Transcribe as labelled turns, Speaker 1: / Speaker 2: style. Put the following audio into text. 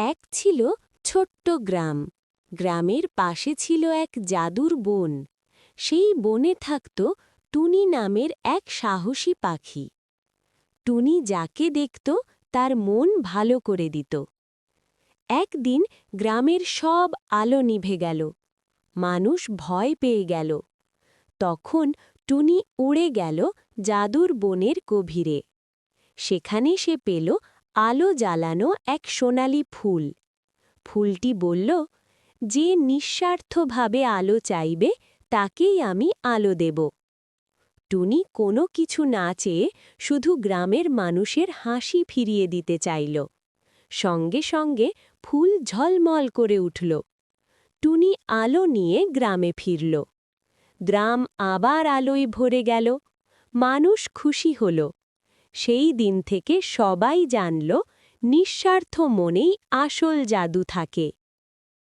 Speaker 1: এক ছিল ছোট্ট গ্রাম। গ্রামের পাশে ছিল এক জাদুর বন। সেই বনে থাকত টুনি নামের এক সাহসী পাখি। টুনি যাকে দেখত তার মন ভালো করে দিত। একদিন গ্রামের সব আলো নিভে গেল। মানুষ ভয় পেয়ে গেল। তখন টুনি উড়ে গেল জাদুর বনের গভীরে। সেখানে সে পেল আলো জ্বালানো এক সোনালি ফুল। ফুলটি বলল, যে নিঃস্বার্থভাবে আলো চাইবে তাকেই আমি আলো দেব। টুনি কোনো কিছু না চেয়ে শুধু গ্রামের মানুষের হাসি ফিরিয়ে দিতে চাইল। সঙ্গে সঙ্গে ফুল ঝলমল করে উঠল। টুনি আলো নিয়ে গ্রামে ফিরল। গ্রাম আবার আলোয় ভরে গেল। মানুষ খুশি হল। সেই দিন থেকে সবাই জানল, নিঃস্বার্থ মনেই আসল জাদু থাকে।